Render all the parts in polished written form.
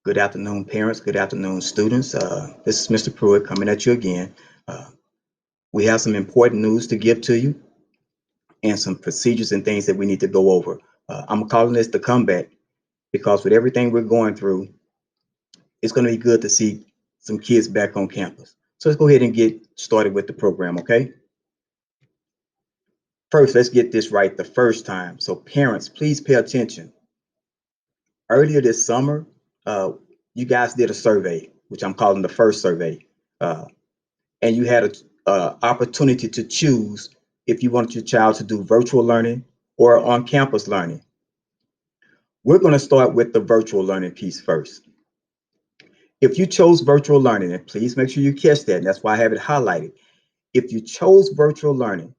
Good afternoon, parents. Good afternoon, students. This is Mr. Pruitt coming at you again. Uh, we have some important news to give to you and some procedures and things that we need to go over. I'm calling this the comeback because with everything we're going through, it's going to be good to see some kids back on campus. So let's go ahead and get started with the program, okay? First, let's get this right the first time. So parents, please pay attention. Earlier this summer, uh, you guys did a survey, which I'm calling the first survey. Uh, and you had a opportunity to choose if you wanted your child to do virtual learning or on-campus learning. We're going to start with the virtual learning piece first. If you chose virtual learning, and please make sure you catch that, and that's why I have it highlighted. If you chose virtual learning,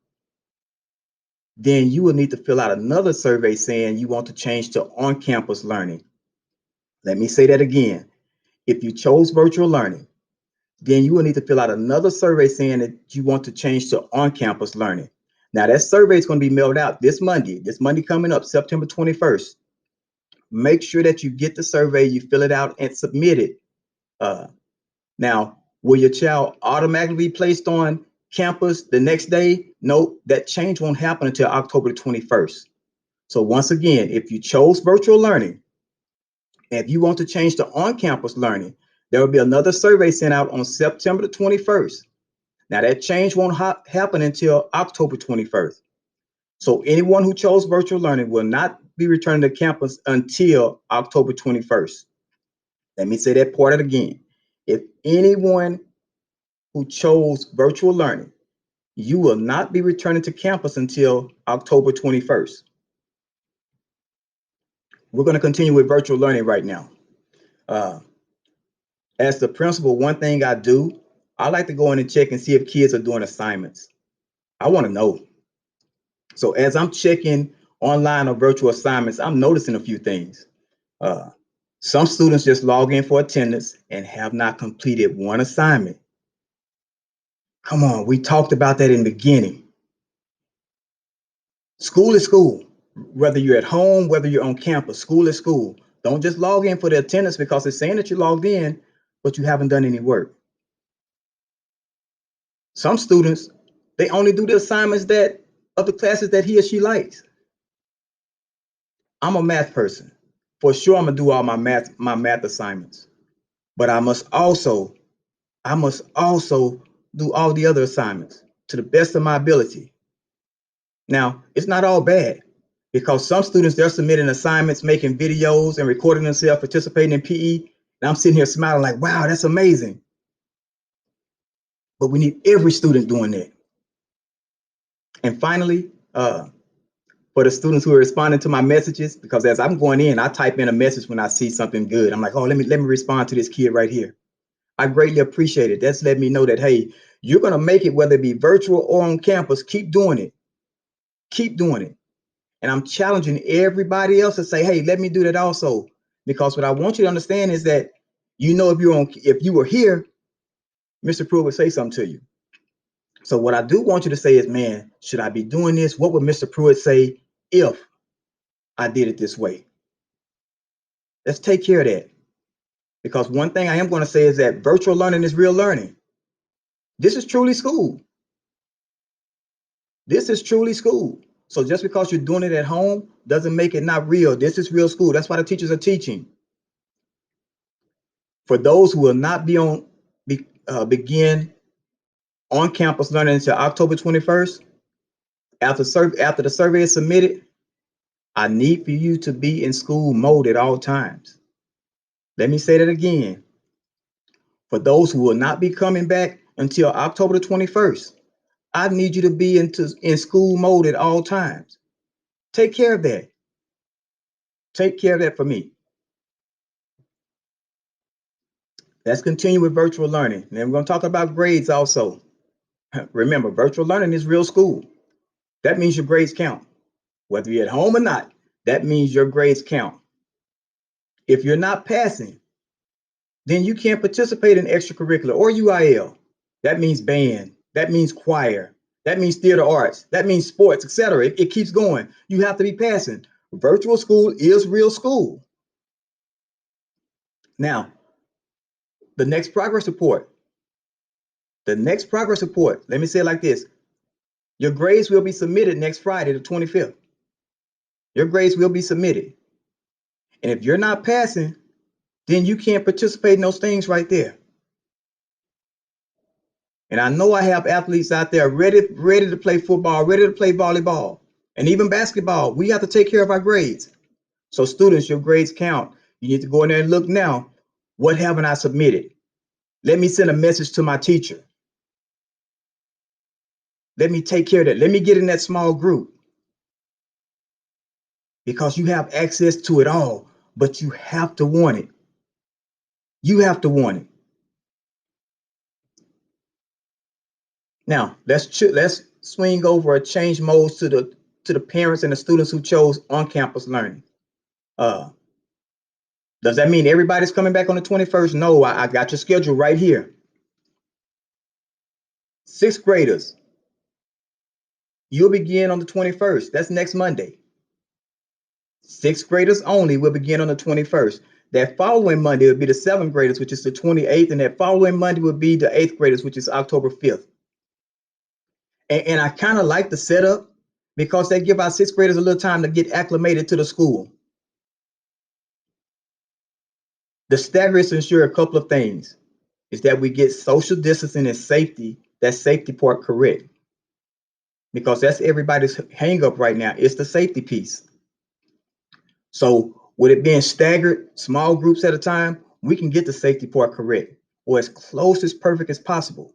then you will need to fill out another survey saying you want to change to on-campus learning. Let me say that again. If you chose virtual learning, then you will need to fill out another survey saying that you want to change to on-campus learning. Now that survey is going to be mailed out this Monday coming up, September 21st. Make sure that you get the survey, you fill it out and submit it. Now, will your child automatically be placed on campus the next day? No, that change won't happen until October 21st. So once again, if you chose virtual learning, if you want to change to on-campus learning, there will be another survey sent out on September the 21st. Now that change won't happen until October 21st. So anyone who chose virtual learning will not be returning to campus until October 21st. Let me say that part again. If anyone who chose virtual learning, you will not be returning to campus until October 21st. We're going to continue with virtual learning right now. As the principal, one thing I do, I like to go in and check and see if kids are doing assignments. I want to know. So as I'm checking online or virtual assignments, I'm noticing a few things. Some students just log in for attendance and have not completed one assignment. Come on, we talked about that in the beginning. School is school. Whether you're at home, whether you're on campus, school is school. Don't just log in for the attendance because it's saying that you logged in, but you haven't done any work. Some students, they only do the assignments that of the classes that he or she likes. I'm a math person. For sure, I'm gonna do all my math assignments. But I must also do all the other assignments to the best of my ability. Now, it's not all bad because some students, they're submitting assignments, making videos and recording themselves, participating in PE. And I'm sitting here smiling like, wow, that's amazing. But we need every student doing that. And finally, for the students who are responding to my messages, because as I'm going in, I type in a message when I see something good. I'm like, oh, let me respond to this kid right here. I greatly appreciate it. That's letting me know that, hey, you're going to make it, whether it be virtual or on campus. Keep doing it. Keep doing it. And I'm challenging everybody else to say, hey, let me do that also. Because what I want you to understand is that, if you were here, Mr. Pruitt would say something to you. So what I do want you to say is, man, should I be doing this? What would Mr. Pruitt say if I did it this way? Let's take care of that. Because one thing I am going to say is that virtual learning is real learning. This is truly school. This is truly school. So just because you're doing it at home doesn't make it not real. This is real school. That's why the teachers are teaching. For those who will not begin on campus learning until October 21st, after the survey is submitted, I need for you to be in school mode at all times. Let me say that again. For those who will not be coming back until October the 21st, I need you to be in school mode at all times. Take care of that. Take care of that for me. Let's continue with virtual learning. And then we're going to talk about grades also. Remember, virtual learning is real school. That means your grades count. Whether you're at home or not, that means your grades count. If you're not passing, then you can't participate in extracurricular or UIL. That means band. That means choir. That means theater arts. That means sports, etc. It keeps going. You have to be passing. Virtual school is real school. Now, the next progress report. The next progress report, let me say it like this. Your grades will be submitted next Friday, the 25th. Your grades will be submitted. And if you're not passing, then you can't participate in those things right there. And I know I have athletes out there ready to play football, ready to play volleyball, and even basketball. We have to take care of our grades. So students, your grades count. You need to go in there and look now. What haven't I submitted? Let me send a message to my teacher. Let me take care of that. Let me get in that small group. Because you have access to it all, but you have to want it. You have to want it. Now, let's swing over or change modes to the parents and the students who chose on-campus learning. Does that mean everybody's coming back on the 21st? No, I got your schedule right here. Sixth graders, you'll begin on the 21st. That's next Monday. Sixth graders only will begin on the 21st. That following Monday will be the seventh graders, which is the 28th, and that following Monday will be the eighth graders, which is October 5th. And I kind of like the setup because they give our sixth graders a little time to get acclimated to the school. The stagger is to ensure a couple of things. Is that we get social distancing and safety, that safety part correct. Because that's everybody's hang up right now. It's the safety piece. So with it being staggered, small groups at a time, we can get the safety part correct or as close as perfect as possible.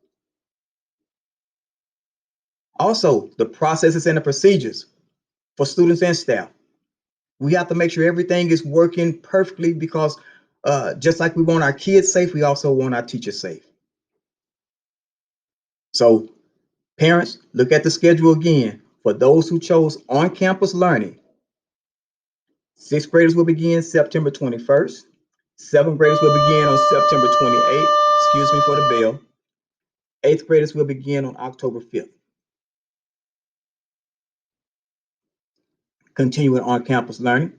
Also, the processes and the procedures for students and staff. We have to make sure everything is working perfectly because just like we want our kids safe, we also want our teachers safe. So parents, look at the schedule again. For those who chose on-campus learning, sixth graders will begin September 21st. Seventh graders will begin on September 28th. Excuse me for the bell. Eighth graders will begin on October 5th. Continuing on-campus learning.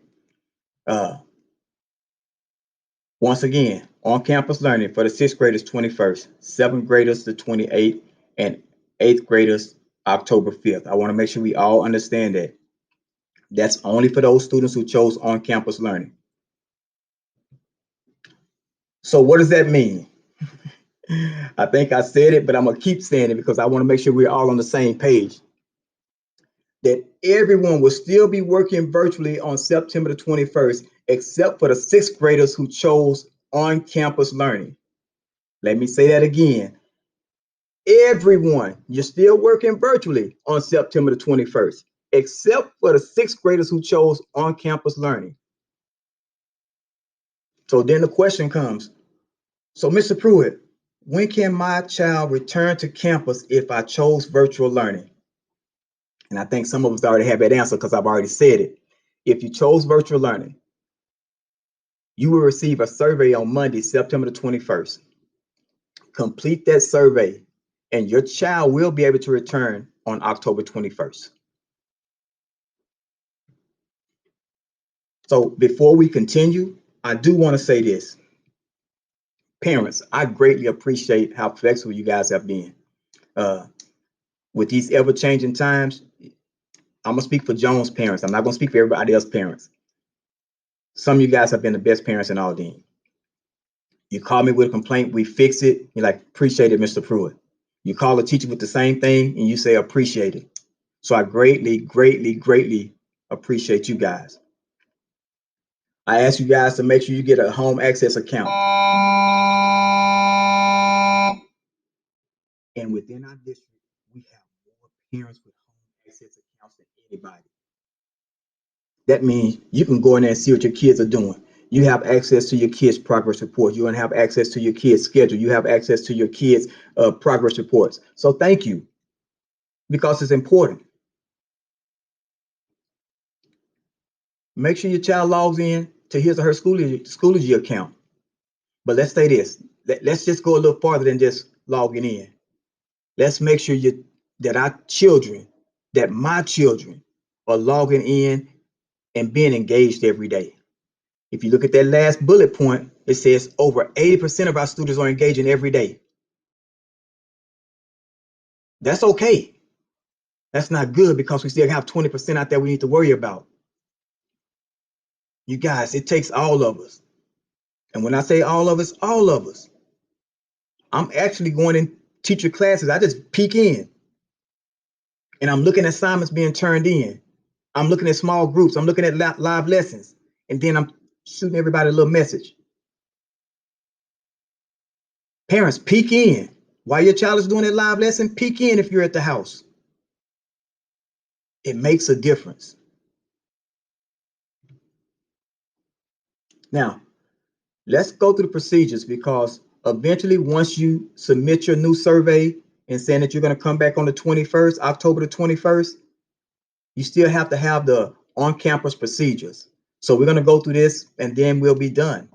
Once again, on-campus learning for the sixth graders 21st, seventh graders the 28th, and eighth graders October 5th. I want to make sure we all understand that. That's only for those students who chose on-campus learning. So what does that mean? I think I said it, but I'm going to keep saying it because I want to make sure we're all on the same page. That everyone will still be working virtually on September the 21st, except for the sixth graders who chose on-campus learning. Let me say that again. Everyone, you're still working virtually on September the 21st, except for the sixth graders who chose on-campus learning. So then the question comes, so Mr. Pruitt, when can my child return to campus if I chose virtual learning? And I think some of us already have that answer because I've already said it. If you chose virtual learning, you will receive a survey on Monday, September the 21st. Complete that survey and your child will be able to return on October 21st. So before we continue, I do want to say this. Parents, I greatly appreciate how flexible you guys have been. With these ever-changing times, I'm going to speak for Jones' parents. I'm not going to speak for everybody else's parents. Some of you guys have been the best parents in Aldine. You call me with a complaint, we fix it. You're like, appreciate it, Mr. Pruitt. You call a teacher with the same thing and you say, appreciate it. So I greatly, greatly, greatly appreciate you guys. I ask you guys to make sure you get a home access account. And within our district, we have more parents with home access accounts than anybody. That means you can go in there and see what your kids are doing. You have access to your kids' progress reports. You're going to have access to your kids' schedule. You have access to your kids' progress reports. So thank you, because it's important. Make sure your child logs in to his or her Schoology account. But let's say this. Let's just go a little farther than just logging in. Let's make sure that our children, that my children are logging in and being engaged every day. If you look at that last bullet point, it says over 80% of our students are engaging every day. That's okay. That's not good because we still have 20% out there we need to worry about. You guys, it takes all of us. And when I say all of us, all of us. I'm actually going in teacher classes. I just peek in and I'm looking at assignments being turned in. I'm looking at small groups. I'm looking at live lessons. And then I'm shooting everybody a little message. Parents, peek in. While your child is doing that live lesson, peek in if you're at the house. It makes a difference. Now, let's go through the procedures because eventually, once you submit your new survey and saying that you're going to come back on the 21st, October the 21st, you still have to have the on-campus procedures. So we're going to go through this and then we'll be done.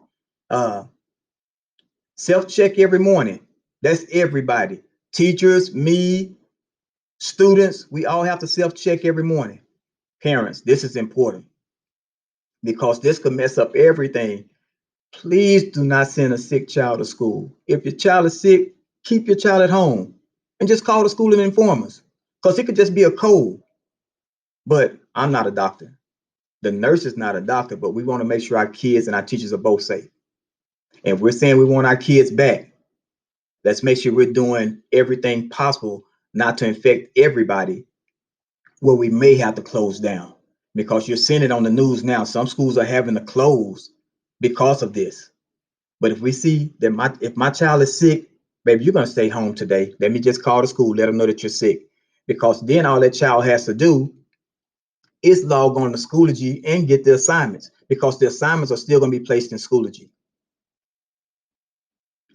Self-check every morning. That's everybody. Teachers, me, students, we all have to self-check every morning. Parents, this is important because this could mess up everything. Please do not send a sick child to school. If your child is sick, keep your child at home and just call the school and inform us because it could just be a cold. But I'm not a doctor. The nurse is not a doctor, but we want to make sure our kids and our teachers are both safe. And if we're saying we want our kids back, let's make sure we're doing everything possible not to infect everybody where we may have to close down because you're seeing it on the news now. Some schools are having to close because of this. But if we see that if my child is sick, baby, you're going to stay home today. Let me just call the school, let them know that you're sick. Because then all that child has to do is log on to Schoology and get the assignments because the assignments are still going to be placed in Schoology.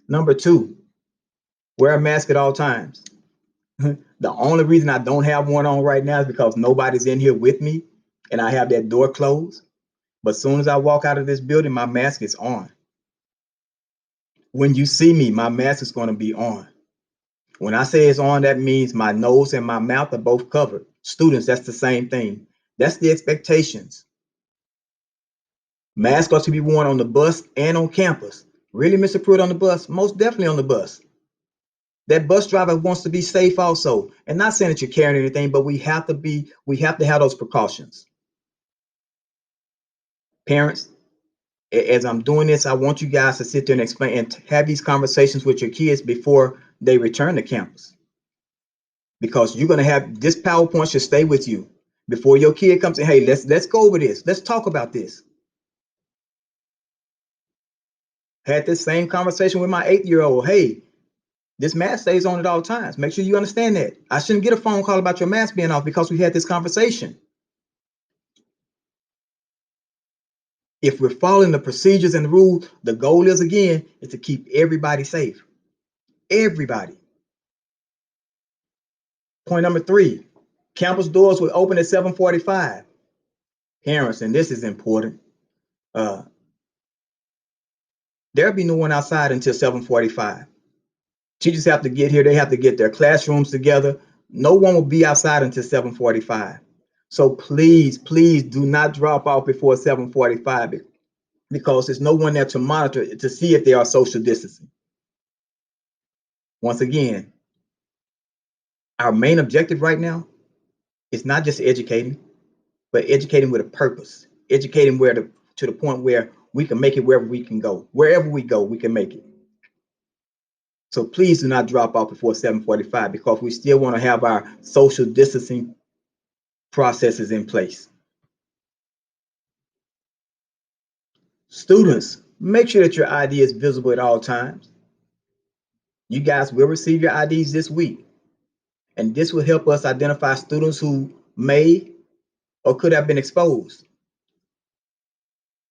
Number 2, wear a mask at all times. The only reason I don't have one on right now is because nobody's in here with me and I have that door closed. But as soon as I walk out of this building, my mask is on. When you see me, my mask is going to be on. When I say it's on, that means my nose and my mouth are both covered. Students, that's the same thing. That's the expectations. Masks are to be worn on the bus and on campus. Really, Mr. Pruitt, on the bus? Most definitely on the bus. That bus driver wants to be safe also. And not saying that you're carrying anything, but we have to have those precautions. Parents, as I'm doing this, I want you guys to sit there and explain and have these conversations with your kids before they return to campus. Because you're gonna have this PowerPoint should stay with you before your kid comes in. Hey, let's go over this. Let's talk about this. Had this same conversation with my 8-year-old. Hey, this mask stays on at all times. Make sure you understand that. I shouldn't get a phone call about your mask being off because we had this conversation. If we're following the procedures and the rules, the goal is again is to keep everybody safe. Everybody. Point number 3, campus doors will open at 7:45. Parents, and this is important, there'll be no one outside until 7:45. Teachers have to get here. They have to get their classrooms together. No one will be outside until 7:45. So please, please do not drop off before 7:45 because there's no one there to monitor to see if they are social distancing. Once again, our main objective right now is not just educating, but educating with a purpose. Educating to the point where we can make it wherever we can go. Wherever we go, we can make it. So please do not drop off before 7:45 because we still want to have our social distancing processes in place. Students, make sure that your ID is visible at all times. You guys will receive your IDs this week, and this will help us identify students who may or could have been exposed.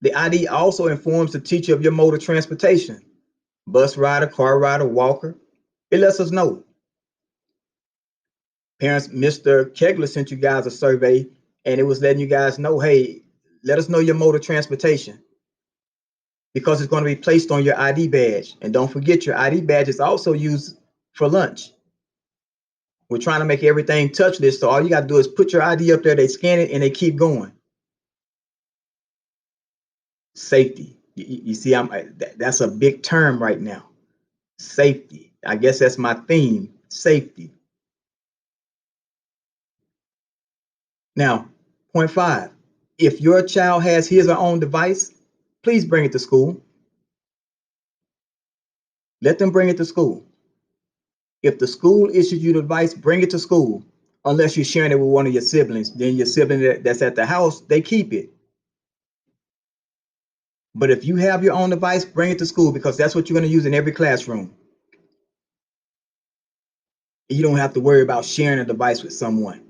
The ID also informs the teacher of your mode of transportation, bus rider, car rider, walker. It lets us know. Parents, Mr. Kegler sent you guys a survey, and it was letting you guys know, hey, let us know your mode of transportation because it's going to be placed on your ID badge. And don't forget, your ID badge is also used for lunch. We're trying to make everything touchless, so all you got to do is put your ID up there, they scan it, and they keep going. Safety. You see, that's a big term right now. Safety. I guess that's my theme. Safety. Now, point five. If your child has his or own device, please bring it to school. Let them bring it to school. If the school issues you the device, bring it to school. Unless you're sharing it with one of your siblings, then your sibling that's at the house, they keep it. But if you have your own device, bring it to school because that's what you're going to use in every classroom. You don't have to worry about sharing a device with someone.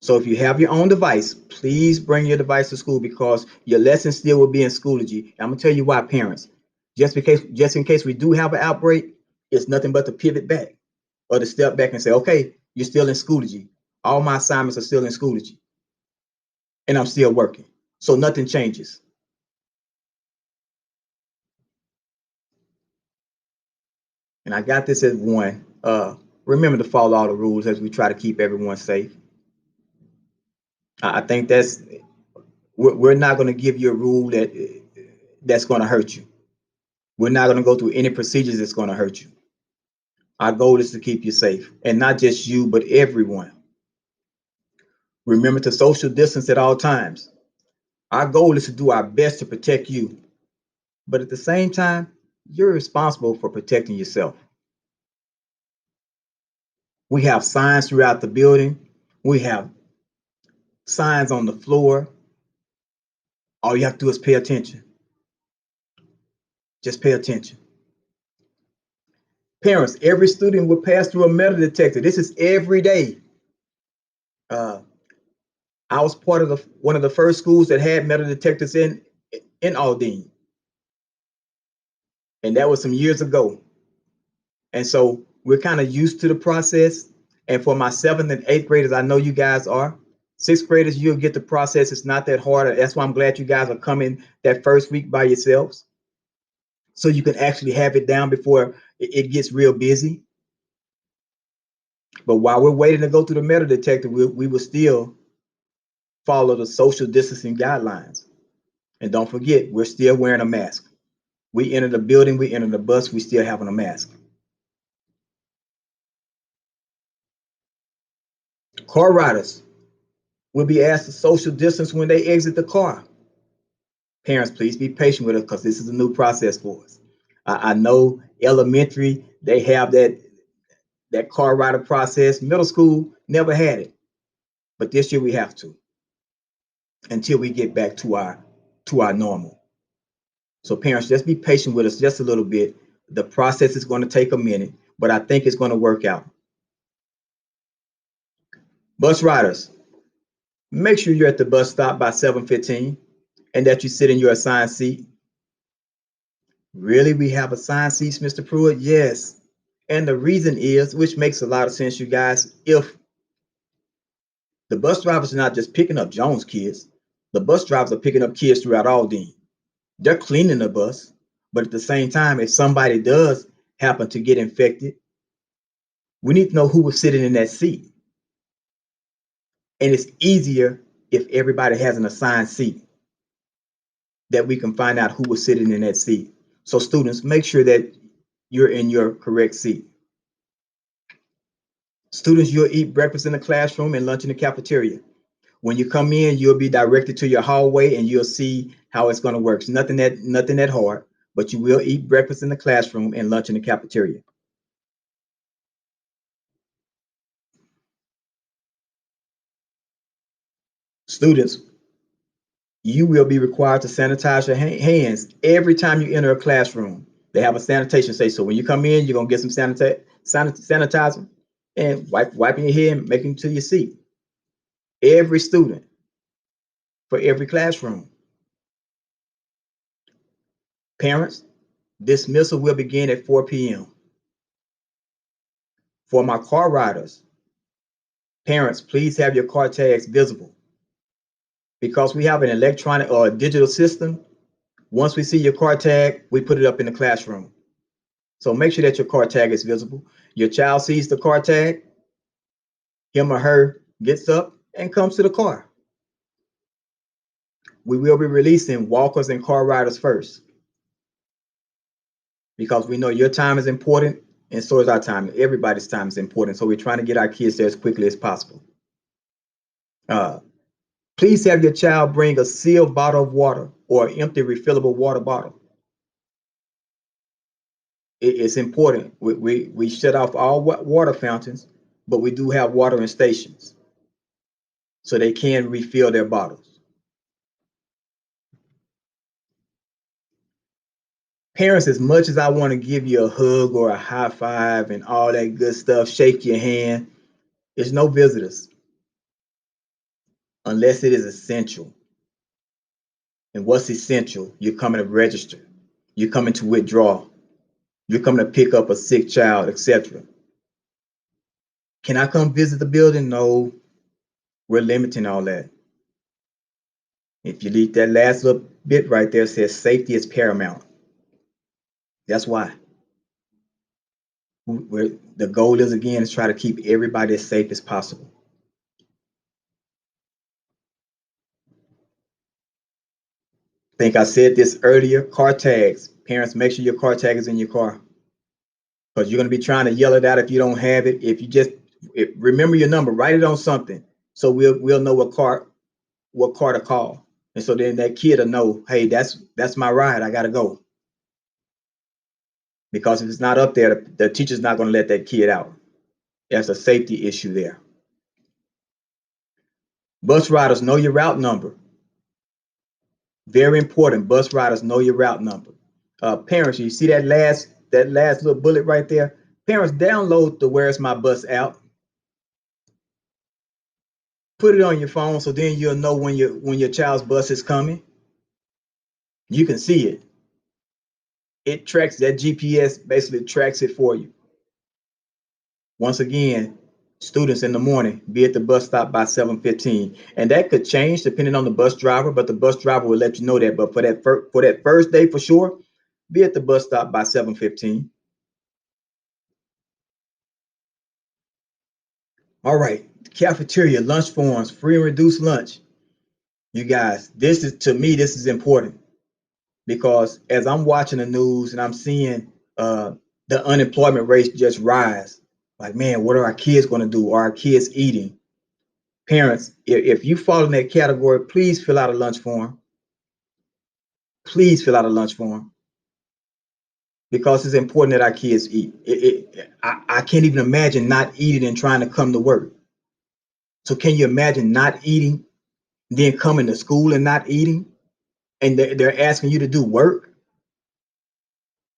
So if you have your own device, please bring your device to school because your lesson still will be in Schoology. I'm gonna tell you why, parents. Just in case we do have an outbreak, it's nothing but to pivot back or to step back and say, okay, you're still in Schoology. All my assignments are still in Schoology, and I'm still working. So nothing changes. And I got this at one. Remember to follow all the rules as we try to keep everyone safe. I think we're not going to give you a rule that's going to hurt you. We're not going to go through any procedures that's going to hurt you. Our goal is to keep you safe, and not just you, but everyone. Remember to social distance at all times. Our goal is to do our best to protect you, but at the same time, you're responsible for protecting yourself. We have signs throughout the building. We have signs on the floor. All you have to do is pay attention. Just pay attention. Parents, every student will pass through a metal detector. This is every day. Uh, I was part of one of the first schools that had metal detectors in Aldine, and that was some years ago. And so we're kind of used to the process. And for my seventh and eighth graders, I know you guys are. Sixth graders, you'll get the process. It's not that hard. That's why I'm glad you guys are coming that first week by yourselves, so you can actually have it down before it gets real busy. But while we're waiting to go through the metal detector, we will still follow the social distancing guidelines. And don't forget, we're still wearing a mask. We enter the building, we enter the bus, we still having a mask. Car riders will be asked to social distance when they exit the car. Parents, please be patient with us because this is a new process for us. I know elementary, they have that car rider process. Middle school never had it. But this year we have to until we get back to our normal. So parents, just be patient with us just a little bit. The process is going to take a minute, but I think it's going to work out. Bus riders, make sure you're at the bus stop by 7:15 and that you sit in your assigned seat. Really, we have assigned seats, Mr. Pruitt? Yes. And the reason is, which makes a lot of sense, you guys, if the bus drivers are not just picking up Jones kids, the bus drivers are picking up kids throughout Aldine. They're cleaning the bus, but at the same time, if somebody does happen to get infected, we need to know who was sitting in that seat. And it's easier if everybody has an assigned seat that we can find out who was sitting in that seat. So students, make sure that you're in your correct seat. Students, you'll eat breakfast in the classroom and lunch in the cafeteria. When you come in, you'll be directed to your hallway and you'll see how it's going to work. It's nothing that hard, but you will eat breakfast in the classroom and lunch in the cafeteria. Students, you will be required to sanitize your hands every time you enter a classroom. They have a sanitation station. So when you come in, you're going to get some sanitizer and wiping your head and making it to your seat. Every student for every classroom. Parents, dismissal will begin at 4 p.m. For my car riders, parents, please have your car tags visible. Because we have an electronic or a digital system, once we see your car tag, we put it up in the classroom. So make sure that your car tag is visible. Your child sees the car tag, him or her gets up and comes to the car. we will be releasing walkers and car riders first because we know your time is important and so is our time. Everybody's time is important. So we're trying to get our kids there as quickly as possible. Uh, Please have your child bring a sealed bottle of water or an empty refillable water bottle. It's important. We shut off all water fountains, but we do have watering stations so they can refill their bottles. Parents, as much as I want to give you a hug or a high five and all that good stuff, shake your hand, there's no visitors unless it is essential. And what's essential? You're coming to register, you're coming to withdraw, you're coming to pick up a sick child, etc. Can I come visit the building? No, we're limiting all that. If you leave that last little bit right there, says safety is paramount. That's why. The goal is, again, is try to keep everybody as safe as possible. I think I said this earlier, car tags. Parents, make sure your car tag is in your car because you're going to be trying to yell it out if you don't have it. If you just remember your number, write it on something so we'll know what car to call. And so then that kid will know, hey, that's my ride. I got to go. Because if it's not up there, the teacher's not going to let that kid out. There's a safety issue there. Bus riders, know your route number. Very important. Bus riders, know your route number. Parents, you see that last little bullet right there? Parents, download the Where's My Bus app. Put it on your phone so then you'll know when your child's bus is coming. You can see it. It tracks, that GPS basically tracks it for you. Once again, students in the morning, be at the bus stop by 7:15. And that could change depending on the bus driver, but the bus driver will let you know that. But for that first day for sure, be at the bus stop by 7:15. All right, cafeteria, lunch forms, free and reduced lunch. You guys, this is important because as I'm watching the news and I'm seeing the unemployment rate just rise, like, man, what are our kids going to do? Are our kids eating? Parents, if you fall in that category, please fill out a lunch form. Please fill out a lunch form because it's important that our kids eat. I can't even imagine not eating and trying to come to work. So can you imagine not eating, then coming to school and not eating, and they're asking you to do work?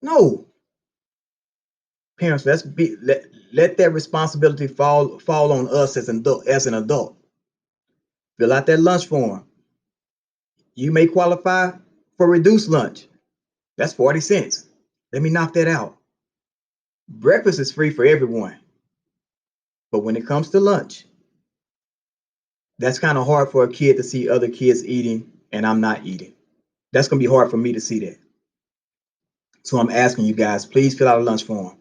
No. Parents, let that responsibility fall on us as an adult. Fill out that lunch form. You may qualify for reduced lunch. That's 40 cents. Let me knock that out. Breakfast is free for everyone. But when it comes to lunch, that's kind of hard for a kid to see other kids eating and I'm not eating. That's going to be hard for me to see that. So I'm asking you guys, please fill out a lunch form.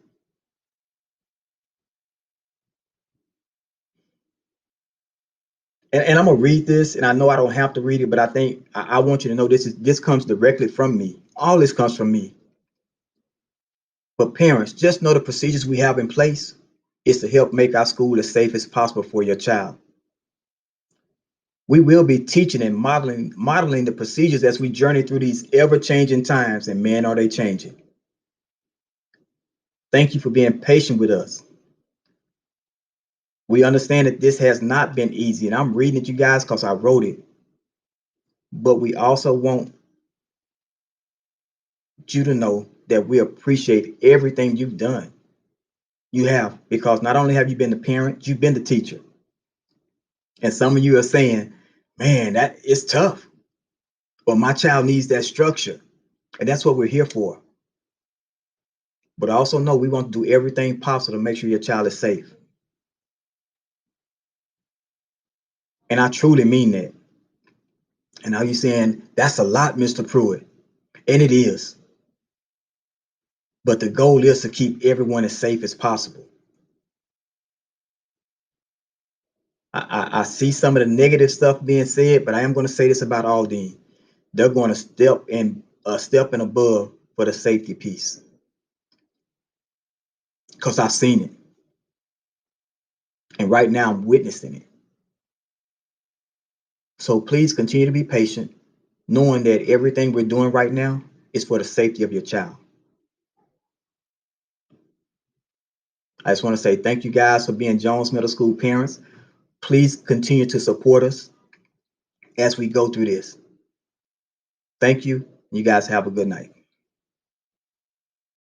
And I'm going to read this, and I know I don't have to read it, but I think I want you to know this comes directly from me. All this comes from me. But parents, just know the procedures we have in place is to help make our school as safe as possible for your child. We will be teaching and modeling the procedures as we journey through these ever-changing times, and man, are they changing. Thank you for being patient with us. We understand that this has not been easy, and I'm reading it, you guys, because I wrote it. But we also want you to know that we appreciate everything you've done. You have, because not only have you been the parent, you've been the teacher. And some of you are saying, man, that is tough. Or my child needs that structure. And that's what we're here for. But also know we want to do everything possible to make sure your child is safe. And I truly mean that. And now you're saying, that's a lot, Mr. Pruitt. And it is. But the goal is to keep everyone as safe as possible. I see some of the negative stuff being said, but I am going to say this about Aldine. they're going to step and above for the safety piece, because I've seen it, and right now I'm witnessing it. So please continue to be patient, knowing that everything we're doing right now is for the safety of your child. I just want to say thank you guys for being Jones Middle School parents. Please continue to support us as we go through this. Thank you. You guys have a good night.